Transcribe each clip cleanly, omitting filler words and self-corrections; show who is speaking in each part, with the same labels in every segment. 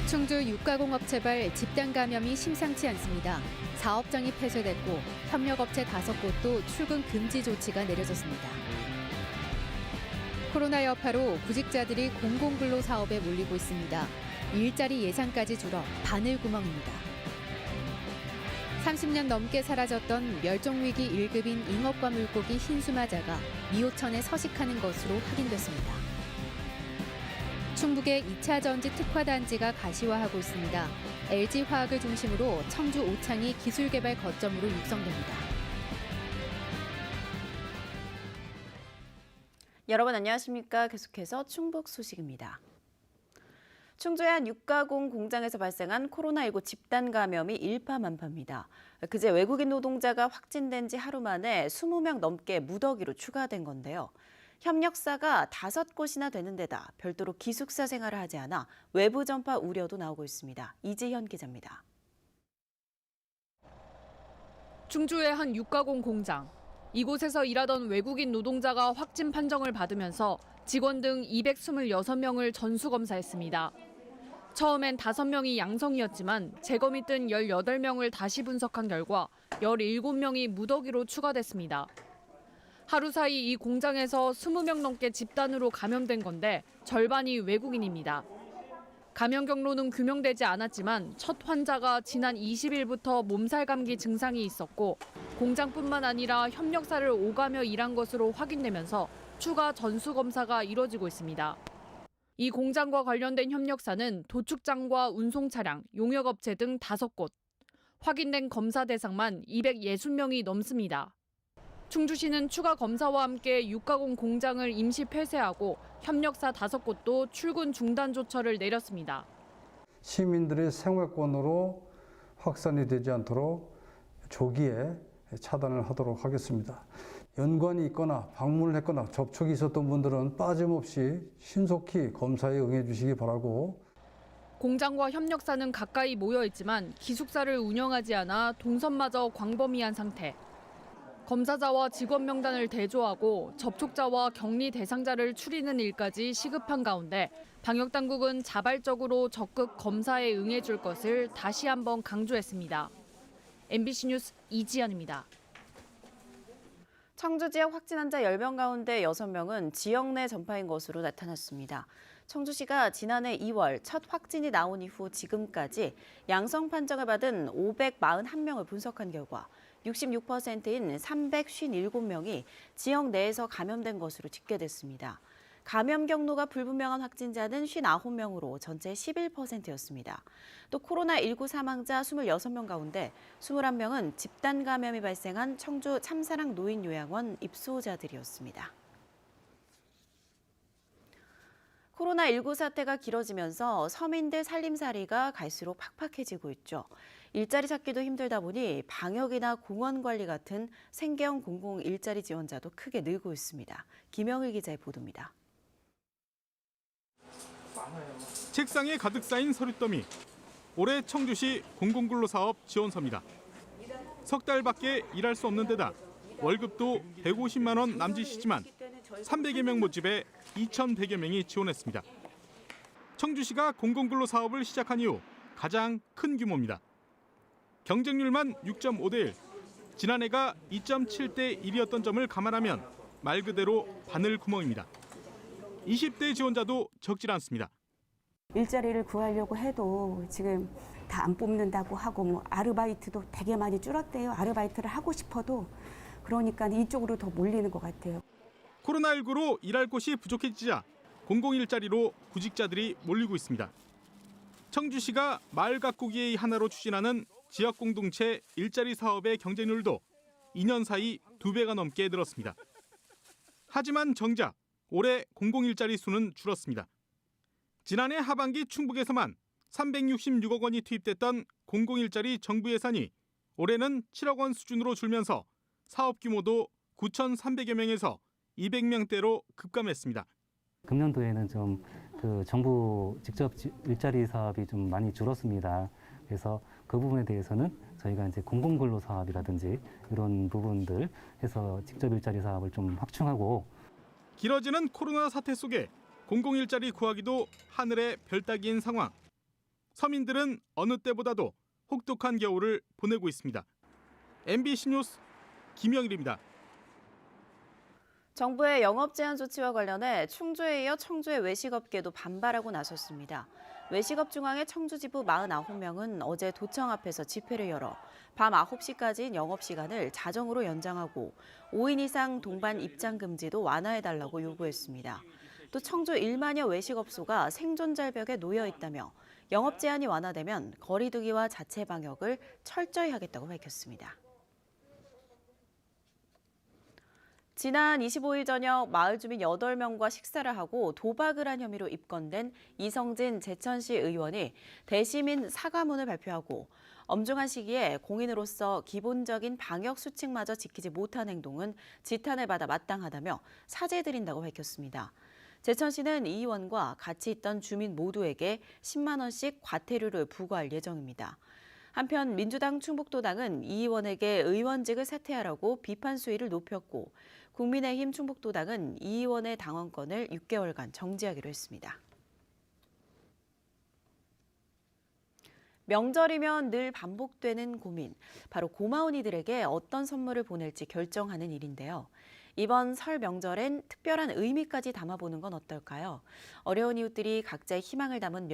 Speaker 1: 충주 육가공업체발 집단 감염이 심상치 않습니다. 사업장이 폐쇄됐고 협력업체 5곳도 출근 금지 조치가 내려졌습니다. 코로나 여파로 구직자들이 공공근로 사업에 몰리고 있습니다. 일자리 예상까지 줄어 바늘구멍입니다. 30년 넘게 사라졌던 멸종위기 1급인 잉어과 물고기 흰수마자가 미호천에 서식하는 것으로 확인됐습니다. 충북의 2차 전지 특화단지가 가시화하고 있습니다. LG화학을 중심으로 청주 오창이 기술개발 거점으로 육성됩니다.
Speaker 2: 여러분 안녕하십니까? 계속해서 충북 소식입니다. 충주의 한 육가공 공장에서 발생한 코로나19 집단 감염이 일파만파입니다. 그제 외국인 노동자가 확진된 지 하루 만에 20명 넘게 무더기로 추가된 건데요. 협력사가 5곳이나 되는 데다 별도로 기숙사 생활을 하지 않아 외부 전파 우려도 나오고 있습니다. 이지현 기자입니다.
Speaker 3: 충주의 한 육가공 공장. 이곳에서 일하던 외국인 노동자가 확진 판정을 받으면서 직원 등 226명을 전수검사했습니다. 처음엔 5명이 양성이었지만 재검이 뜬 18명을 다시 분석한 결과 17명이 무더기로 추가됐습니다. 하루 사이 이 공장에서 20명 넘게 집단으로 감염된 건데 절반이 외국인입니다. 감염 경로는 규명되지 않았지만 첫 환자가 지난 20일부터 몸살 감기 증상이 있었고 공장뿐만 아니라 협력사를 오가며 일한 것으로 확인되면서 추가 전수검사가 이뤄지고 있습니다. 이 공장과 관련된 협력사는 도축장과 운송차량, 용역업체 등 5곳. 확인된 검사 대상만 260명이 넘습니다. 충주시는 추가 검사와 함께 육가공 공장을 임시 폐쇄하고 협력사 5곳도 출근 중단 조처를 내렸습니다.
Speaker 4: 시민들의 생활권으로 확산이 되지 않도록 조기에 차단을 하도록 하겠습니다. 연관이 있거나 방문을 했거나 접촉이 있었던 분들은 빠짐없이 신속히 검사에 응해 주시기 바라고.
Speaker 3: 공장과 협력사는 가까이 모여 있지만 기숙사를 운영하지 않아 동선마저 광범위한 상태. 검사자와 직원 명단을 대조하고 접촉자와 격리 대상자를 추리는 일까지 시급한 가운데 방역당국은 자발적으로 적극 검사에 응해줄 것을 다시 한번 강조했습니다. MBC 뉴스 이지연입니다.
Speaker 2: 청주 지역 확진 환자 10명 가운데 6명은 지역 내 전파인 것으로 나타났습니다. 청주시가 지난해 2월 첫 확진이 나온 이후 지금까지 양성 판정을 받은 541명을 분석한 결과 66%인 357명이 지역 내에서 감염된 것으로 집계됐습니다. 감염 경로가 불분명한 확진자는 59명으로 전체 11%였습니다. 또 코로나19 사망자 26명 가운데 21명은 집단 감염이 발생한 청주 참사랑 노인요양원 입소자들이었습니다. 코로나19 사태가 길어지면서 서민들 살림살이가 갈수록 팍팍해지고 있죠. 일자리 찾기도 힘들다 보니 방역이나 공원 관리 같은 생계형 공공 일자리 지원자도 크게 늘고 있습니다. 김영일 기자의 보도입니다.
Speaker 5: 책상에 가득 쌓인 서류더미. 올해 청주시 공공근로사업 지원서입니다. 석 달밖에 일할 수 없는 데다 월급도 150만 원 남짓이지만 300여 명 모집에 2,100여 명이 지원했습니다. 청주시가 공공근로사업을 시작한 이후 가장 큰 규모입니다. 경쟁률만 6.5대 1, 지난해가 2.7대 1이었던 점을 감안하면 말 그대로 바늘구멍입니다. 20대 지원자도 적질 않습니다.
Speaker 6: 일자리를 구하려고 해도 지금 다 안 뽑는다고 하고 뭐 아르바이트도 되게 많이 줄었대요. 아르바이트를 하고 싶어도 그러니까 이쪽으로 더 몰리는 것 같아요.
Speaker 5: 코로나19로 일할 곳이 부족해지자 공공일자리로 구직자들이 몰리고 있습니다. 청주시가 마을 가꾸기의 하나로 추진하는 지역공동체 일자리 사업의 경쟁률도 2년 사이 2배가 넘게 늘었습니다. 하지만 정작 올해 공공일자리 수는 줄었습니다. 지난해 하반기 충북에서만 366억 원이 투입됐던 공공일자리 정부 예산이 올해는 7억 원 수준으로 줄면서 사업 규모도 9,300여 명에서 200명대로 급감했습니다.
Speaker 7: 금년도에는 좀 정부 직접 일자리 사업이 좀 많이 줄었습니다. 그래서 그 부분에 대해서는 저희가 이제 공공근로 사업이라든지 이런 부분들 해서 직접 일자리 사업을 좀 확충하고.
Speaker 5: 길어지는 코로나 사태 속에 공공일자리 구하기도 하늘의 별 따기인 상황. 서민들은 어느 때보다도 혹독한 겨울을 보내고 있습니다. MBC 뉴스 김영일입니다.
Speaker 2: 정부의 영업 제한 조치와 관련해 충주에 이어 청주의 외식업계도 반발하고 나섰습니다. 외식업 중앙회 청주지부 49명은 어제 도청 앞에서 집회를 열어 밤 9시까지인 영업시간을 자정으로 연장하고 5인 이상 동반 입장 금지도 완화해달라고 요구했습니다. 또 청주 1만여 외식업소가 생존 절벽에 놓여 있다며 영업 제한이 완화되면 거리 두기와 자체 방역을 철저히 하겠다고 밝혔습니다. 지난 25일 저녁 마을 주민 8명과 식사를 하고 도박을 한 혐의로 입건된 이성진 제천시 의원이 대시민 사과문을 발표하고 엄중한 시기에 공인으로서 기본적인 방역 수칙마저 지키지 못한 행동은 지탄을 받아 마땅하다며 사죄드린다고 밝혔습니다. 제천시는 이 의원과 같이 있던 주민 모두에게 10만 원씩 과태료를 부과할 예정입니다. 한편 민주당 충북도당은 이 의원에게 의원직을 사퇴하라고 비판 수위를 높였고 국민의힘 충북도당은 이 의원의 당원권을 6개월간 정지하기로 했습니다. 명절이면 늘 반복되는 고민, 바로 고마운 이들에게 어떤 선물을 보낼지 결정하는 일인데요. 이번 설 명절엔 특별한 의미까지 담아보는 건 어떨까요? 어려운 이웃들이 각자의 희망을 담은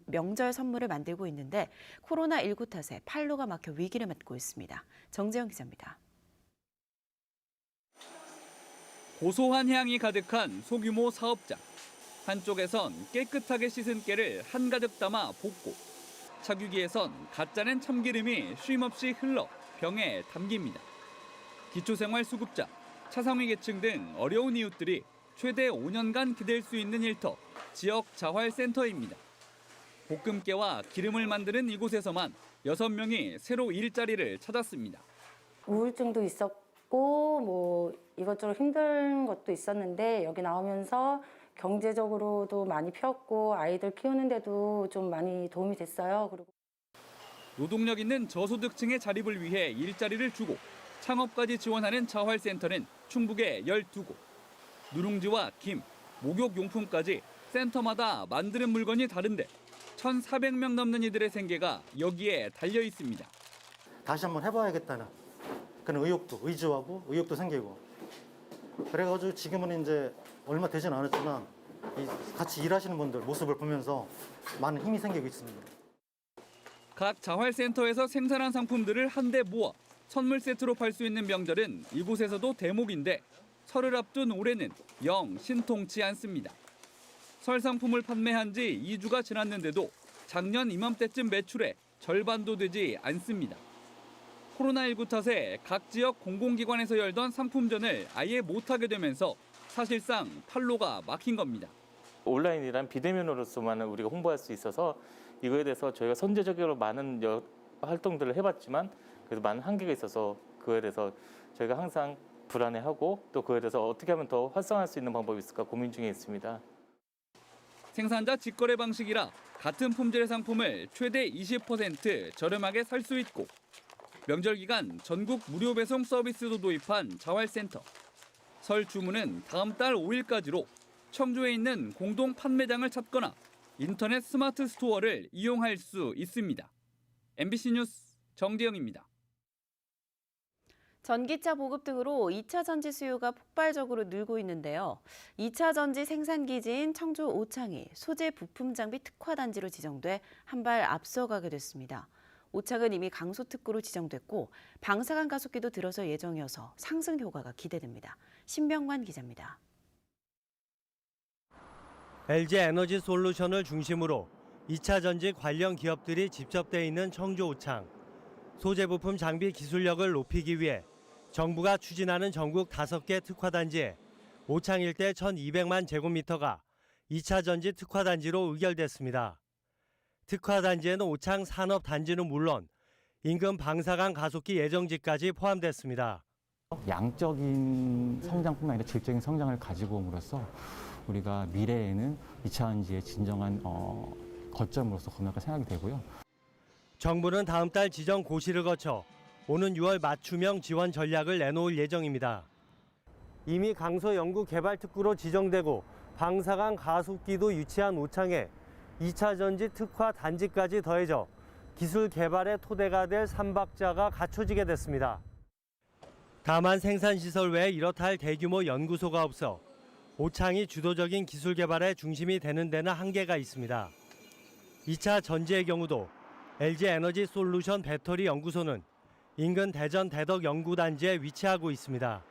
Speaker 2: 명절 선물을 만들고 있는데 코로나19 탓에 판로가 막혀 위기를 맞고 있습니다. 정재영 기자입니다.
Speaker 8: 고소한 향이 가득한 소규모 사업장. 한쪽에선 깨끗하게 씻은 깨를 한가득 담아 볶고 착유기에선 가짜낸 참기름이 쉼없이 흘러 병에 담깁니다. 기초생활수급자, 차상위 계층 등 어려운 이웃들이 최대 5년간 기댈 수 있는 일터, 지역 자활센터입니다. 볶음깨와 기름을 만드는 이곳에서만 6명이 새로 일자리를 찾았습니다.
Speaker 9: 우울증도 있었고 뭐 이것저것 힘든 것도 있었는데 여기 나오면서 경제적으로도 많이 폈고 아이들 키우는데도 좀 많이 도움이 됐어요. 그리고
Speaker 8: 노동력 있는 저소득층의 자립을 위해 일자리를 주고 창업까지 지원하는 자활센터는 충북에 12곳. 누룽지와 김, 목욕용품까지 센터마다 만드는 물건이 다른데 1,400명 넘는 이들의 생계가 여기에 달려 있습니다.
Speaker 10: 다시 한번 해봐야겠다는 그런 의지하고 의욕도 생기고 그래가지고 지금은 이제 얼마 되진 않았지만 같이 일하시는 분들 모습을 보면서 많은 힘이 생기고 있습니다.
Speaker 8: 각 자활센터에서 생산한 상품들을 한데 모아 선물 세트로 팔 수 있는 명절은 이곳에서도 대목인데 설을 앞둔 올해는 영 신통치 않습니다. 설 상품을 판매한 지 2주가 지났는데도 작년 이맘때쯤 매출의 절반도 되지 않습니다. 코로나19 탓에 각 지역 공공기관에서 열던 상품전을 아예 못하게 되면서 사실상 판로가 막힌 겁니다.
Speaker 11: 온라인이란 비대면으로서만 우리가 홍보할 수 있어서 이거에 대해서 저희가 선제적으로 많은 활동들을 해봤지만 그래도 많은 한계가 있어서 그거에 대해서 저희가 항상 불안해하고 또 그거에 대해서 어떻게 하면 더 활성화할 수 있는 방법이 있을까 고민 중에 있습니다.
Speaker 8: 생산자 직거래 방식이라 같은 품질의 상품을 최대 20% 저렴하게 살 수 있고 명절 기간 전국 무료 배송 서비스도 도입한 자활센터. 설 주문은 다음 달 5일까지로 청주에 있는 공동 판매장을 찾거나 인터넷 스마트 스토어를 이용할 수 있습니다. MBC 뉴스 정재영입니다.
Speaker 2: 전기차 보급 등으로 2차 전지 수요가 폭발적으로 늘고 있는데요. 2차 전지 생산 기지인 청주 오창이 소재 부품 장비 특화 단지로 지정돼 한 발 앞서가게 됐습니다. 오창은 이미 강소특구로 지정됐고 방사간 가속기도 들어설 예정이어서 상승 효과가 기대됩니다. 신병관 기자입니다.
Speaker 12: LG 에너지 솔루션을 중심으로 2차 전지 관련 기업들이 집접돼 있는 청주 오창. 소재 부품 장비 기술력을 높이기 위해 정부가 추진하는 전국 5개 특화단지에 오창 일대 1,200만 제곱미터가 2차 전지 특화단지로 의결됐습니다. 특화단지에는 오창 산업단지는 물론 인근 방사간 가속기 예정지까지 포함됐습니다.
Speaker 13: 양적인 성장뿐만 아니라 질적인 성장을 가지고 옴으로써 우리가 미래에는 2차 전지의 진정한 거점으로서 건너갈 생각이 되고요.
Speaker 12: 정부는 다음 달 지정 고시를 거쳐 오는 6월 맞춤형 지원 전략을 내놓을 예정입니다. 이미 강소 연구 개발 특구로 지정되고 방사간 가속기도 유치한 오창에 2차 전지 특화 단지까지 더해져 기술 개발의 토대가 될 삼박자가 갖춰지게 됐습니다. 다만 생산시설 외에 이렇다 할 대규모 연구소가 없어 오창이 주도적인 기술 개발의 중심이 되는 데는 한계가 있습니다. 2차 전지의 경우도 LG 에너지 솔루션 배터리 연구소는 인근 대전 대덕 연구단지에 위치하고 있습니다.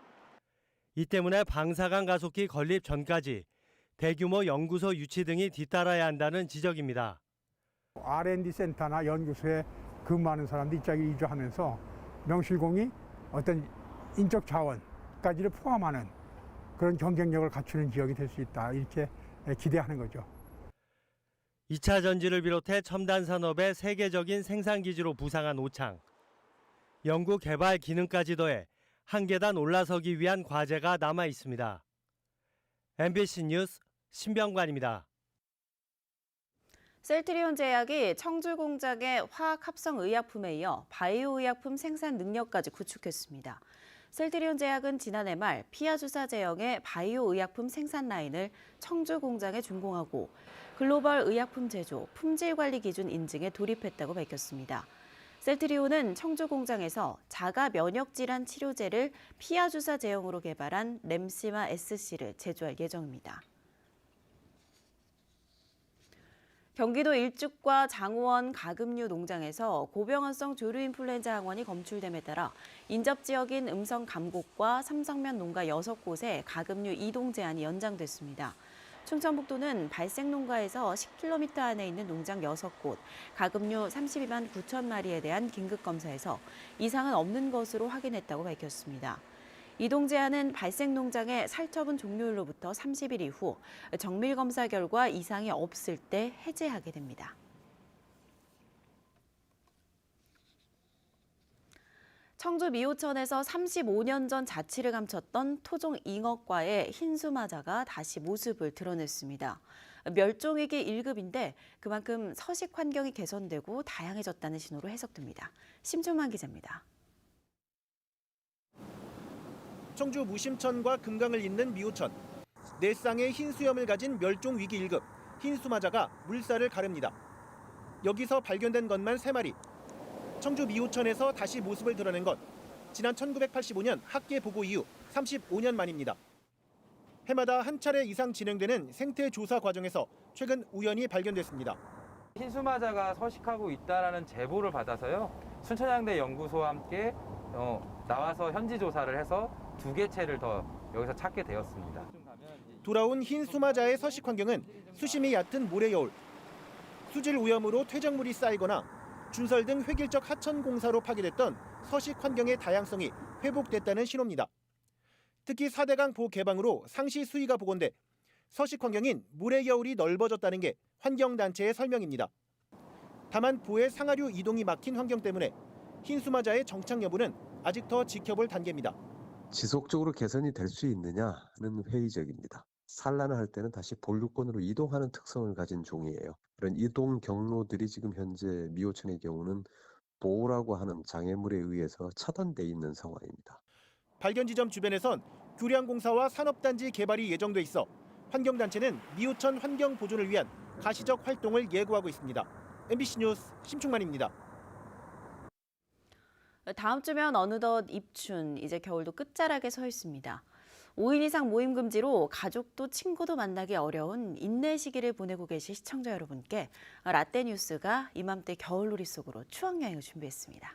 Speaker 12: 이 때문에 방사강 가속기 건립 전까지 대규모 연구소 유치 등이 뒤따라야 한다는 지적입니다.
Speaker 14: R&D 센터나 연구소에 근무하는 사람들이 이쪽에 이주하면서 명실공히 어떤 인적 자원까지를 포함하는 그런 경쟁력을 갖추는 지역이 될 수 있다, 이렇게 기대하는 거죠.
Speaker 12: 2차 전지를 비롯해 첨단 산업의 세계적인 생산 기지로 부상한 오창. 연구 개발 기능까지 더해 한 계단 올라서기 위한 과제가 남아 있습니다. MBC 뉴스 신병관입니다.
Speaker 2: 셀트리온 제약이 청주 공장의 화학 합성 의약품에 이어 바이오 의약품 생산 능력까지 구축했습니다. 셀트리온 제약은 지난해 말 피아주사 제형의 바이오 의약품 생산 라인을 청주 공장에 준공하고 글로벌 의약품 제조, 품질 관리 기준 인증에 돌입했다고 밝혔습니다. 셀트리온은 청주 공장에서 자가 면역 질환 치료제를 피아주사 제형으로 개발한 램시마 SC를 제조할 예정입니다. 경기도 일죽과 장호원 가금류 농장에서 고병원성 조류인플루엔자 항원이 검출됨에 따라 인접 지역인 음성 감곡과 삼성면 농가 6곳에 가금류 이동 제한이 연장됐습니다. 충청북도는 발생 농가에서 10km 안에 있는 농장 6곳, 가금류 32만 9천 마리에 대한 긴급 검사에서 이상은 없는 것으로 확인했다고 밝혔습니다. 이동 제한은 발생 농장의 살처분 종료일로부터 30일 이후 정밀 검사 결과 이상이 없을 때 해제하게 됩니다. 청주 미호천에서 35년 전 자취를 감췄던 토종 잉어과의 흰수마자가 다시 모습을 드러냈습니다. 멸종위기 1급인데 그만큼 서식 환경이 개선되고 다양해졌다는 신호로 해석됩니다. 심준만 기자입니다.
Speaker 15: 청주 무심천과 금강을 잇는 미호천. 4쌍의 흰 수염을 가진 멸종위기 1급 흰수마자가 물살을 가릅니다. 여기서 발견된 것만 3마리. 청주 미호천에서 다시 모습을 드러낸 것. 지난 1985년 학계 보고 이후 35년 만입니다. 해마다 한 차례 이상 진행되는 생태 조사 과정에서 최근 우연히 발견됐습니다.
Speaker 16: 흰수마자가 서식하고 있다라는 제보를 받아서요. 순천향대 연구소와 함께 나와서 현지 조사를 해서 2개체를 더 여기서 찾게 되었습니다.
Speaker 15: 돌아온 흰수마자의 서식 환경은 수심이 얕은 모래여울, 수질 오염으로 퇴적물이 쌓이거나 준설 등 획일적 하천 공사로 파괴됐던 서식 환경의 다양성이 회복됐다는 신호입니다. 특히 4대강 보 개방으로 상시 수위가 복원돼 서식 환경인 모래여울이 넓어졌다는 게 환경단체의 설명입니다. 다만 보의 상하류 이동이 막힌 환경 때문에 흰수마자의 정착 여부는 아직 더 지켜볼 단계입니다.
Speaker 17: 지속적으로 개선이 될 수 있느냐는 회의적입니다. 산란을 할 때는 다시 본류권으로 이동하는 특성을 가진 종이에요. 그런 이동 경로들이 지금 현재 미호천의 경우는 보호라고 하는 장애물에 의해서 차단돼 있는 상황입니다.
Speaker 15: 발견 지점 주변에선 교량공사와 산업단지 개발이 예정돼 있어 환경단체는 미호천 환경 보존을 위한 가시적 활동을 예고하고 있습니다. MBC 뉴스 심충만입니다.
Speaker 2: 다음 주면 어느덧 입춘, 이제 겨울도 끝자락에 서 있습니다. 5인 이상 모임 금지로 가족도 친구도 만나기 어려운 인내 시기를 보내고 계신 시청자 여러분께 라떼 뉴스가 이맘때 겨울놀이 속으로 추억여행을 준비했습니다.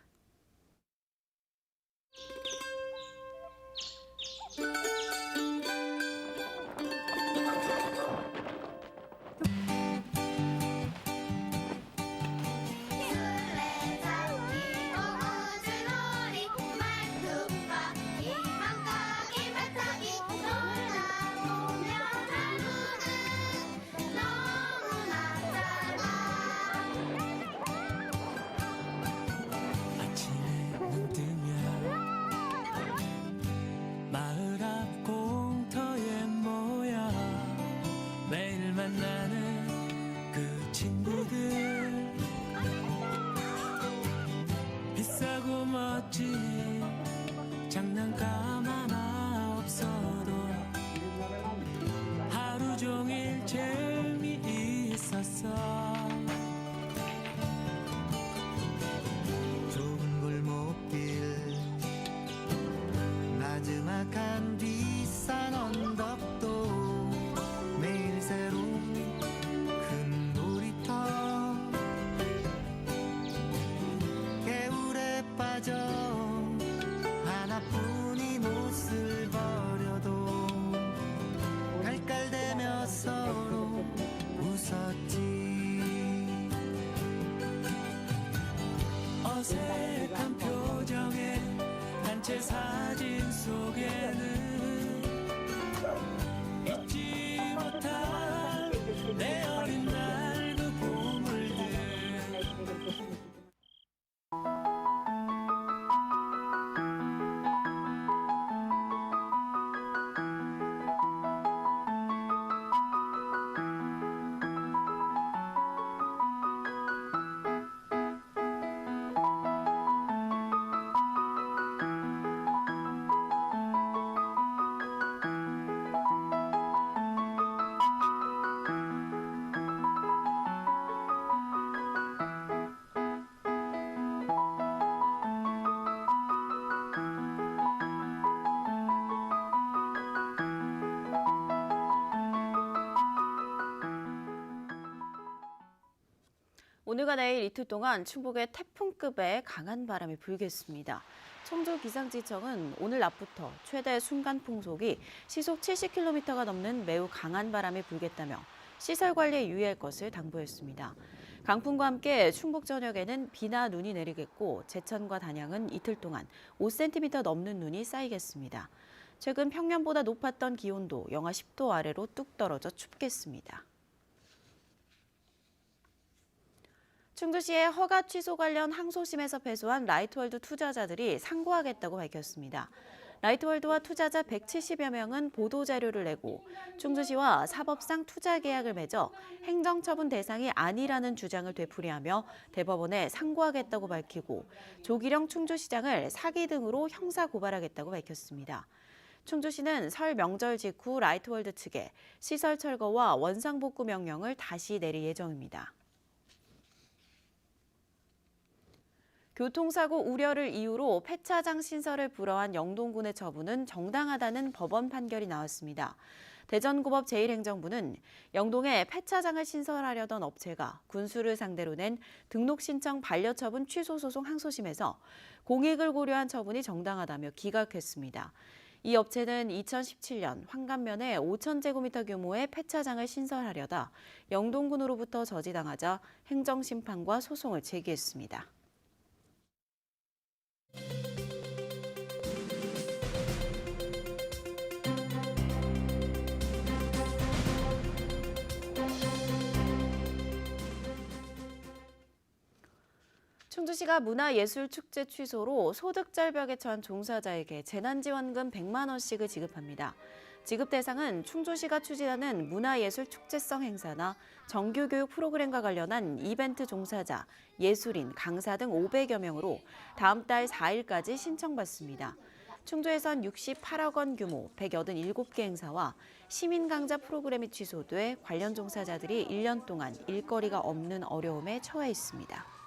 Speaker 18: 비싸고 멋진 장난감 하나 없어도 하루 종일 재미있었어. 단체 사진 속에는 잊지 못할 내 어린 날 그 보물들.
Speaker 2: 오늘과 내일 이틀 동안 충북에 태풍급의 강한 바람이 불겠습니다. 청주기상지청은 오늘 낮부터 최대 순간 풍속이 시속 70km가 넘는 매우 강한 바람이 불겠다며 시설 관리에 유의할 것을 당부했습니다. 강풍과 함께 충북 전역에는 비나 눈이 내리겠고 제천과 단양은 이틀 동안 5cm 넘는 눈이 쌓이겠습니다. 최근 평년보다 높았던 기온도 영하 10도 아래로 뚝 떨어져 춥겠습니다. 충주시의 허가 취소 관련 항소심에서 패소한 라이트월드 투자자들이 상고하겠다고 밝혔습니다. 라이트월드와 투자자 170여 명은 보도자료를 내고 충주시와 사법상 투자 계약을 맺어 행정처분 대상이 아니라는 주장을 되풀이하며 대법원에 상고하겠다고 밝히고 조기령 충주시장을 사기 등으로 형사고발하겠다고 밝혔습니다. 충주시는 설 명절 직후 라이트월드 측에 시설 철거와 원상복구 명령을 다시 내릴 예정입니다. 교통사고 우려를 이유로 폐차장 신설을 불허한 영동군의 처분은 정당하다는 법원 판결이 나왔습니다. 대전고법 제1행정부는 영동에 폐차장을 신설하려던 업체가 군수를 상대로 낸 등록신청 반려처분 취소소송 항소심에서 공익을 고려한 처분이 정당하다며 기각했습니다. 이 업체는 2017년 환감면에 5,000제곱미터 규모의 폐차장을 신설하려다 영동군으로부터 저지당하자 행정심판과 소송을 제기했습니다. 충주시가 문화예술축제 취소로 소득절벽에 처한 종사자에게 재난지원금 100만 원씩을 지급합니다. 지급 대상은 충주시가 추진하는 문화예술축제성 행사나 정규교육 프로그램과 관련한 이벤트 종사자, 예술인, 강사 등 500여 명으로 다음 달 4일까지 신청받습니다. 충주에선 68억 원 규모 187개 행사와 시민강좌 프로그램이 취소돼 관련 종사자들이 1년 동안 일거리가 없는 어려움에 처해 있습니다.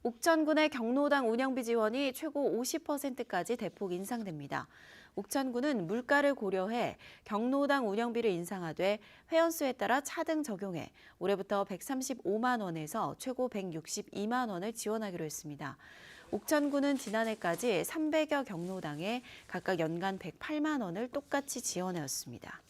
Speaker 2: 옥천군의 경로당 운영비 지원이 최고 50%까지 대폭 인상됩니다. 옥천군은 물가를 고려해 경로당 운영비를 인상하되 회원수에 따라 차등 적용해 올해부터 135만 원에서 최고 162만 원을 지원하기로 했습니다. 옥천군은 지난해까지 300여 경로당에 각각 연간 108만 원을 똑같이 지원해왔습니다.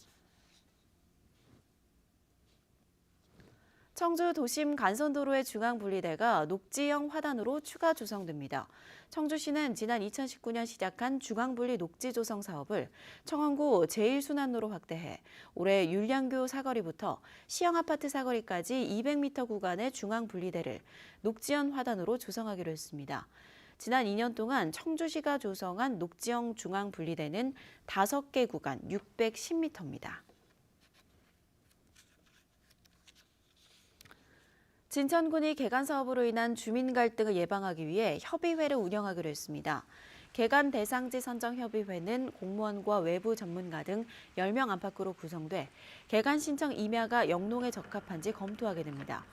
Speaker 2: 청주 도심 간선도로의 중앙분리대가 녹지형 화단으로 추가 조성됩니다. 청주시는 지난 2019년 시작한 중앙분리 녹지 조성 사업을 청원구 제1순환로로 확대해 올해 율량교 사거리부터 시형 아파트 사거리까지 200m 구간의 중앙분리대를 녹지형 화단으로 조성하기로 했습니다. 지난 2년 동안 청주시가 조성한 녹지형 중앙분리대는 5개 구간 610m입니다. 진천군이 개간 사업으로 인한 주민 갈등을 예방하기 위해 협의회를 운영하기로 했습니다. 개간 대상지 선정 협의회는 공무원과 외부 전문가 등 10명 안팎으로 구성돼 개간 신청 임야가 영농에 적합한지 검토하게 됩니다.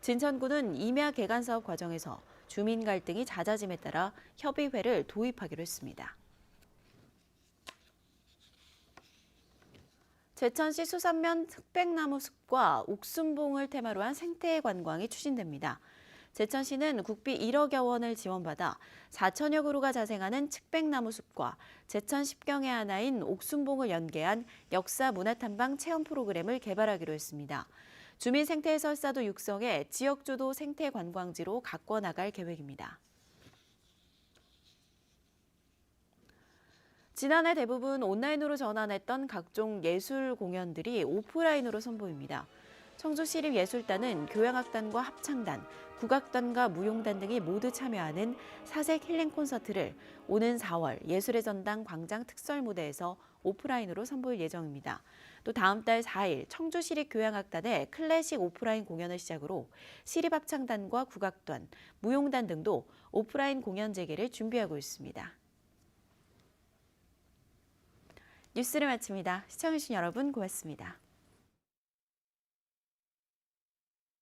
Speaker 2: 진천군은 임야 개간 사업 과정에서 주민 갈등이 잦아짐에 따라 협의회를 도입하기로 했습니다. 제천시 수산면 흑백나무 숲과 옥순봉을 테마로 한 생태 관광이 추진됩니다. 제천시는 국비 1억여 원을 지원받아 4천여 그루가 자생하는 칡백나무 숲과 제천 10경의 하나인 옥순봉을 연계한 역사 문화탐방 체험 프로그램을 개발하기로 했습니다. 주민 생태 해설사도 육성해 지역주도 생태 관광지로 가꿔 나갈 계획입니다. 지난해 대부분 온라인으로 전환했던 각종 예술 공연들이 오프라인으로 선보입니다. 청주시립예술단은 교향악단과 합창단, 국악단과 무용단 등이 모두 참여하는 사색 힐링 콘서트를 오는 4월 예술의 전당 광장 특설 무대에서 오프라인으로 선보일 예정입니다. 또 다음 달 4일 청주시립교향악단의 클래식 오프라인 공연을 시작으로 시립합창단과 국악단, 무용단 등도 오프라인 공연 재개를 준비하고 있습니다. 뉴스를 마칩니다. 시청해주신 여러분 고맙습니다.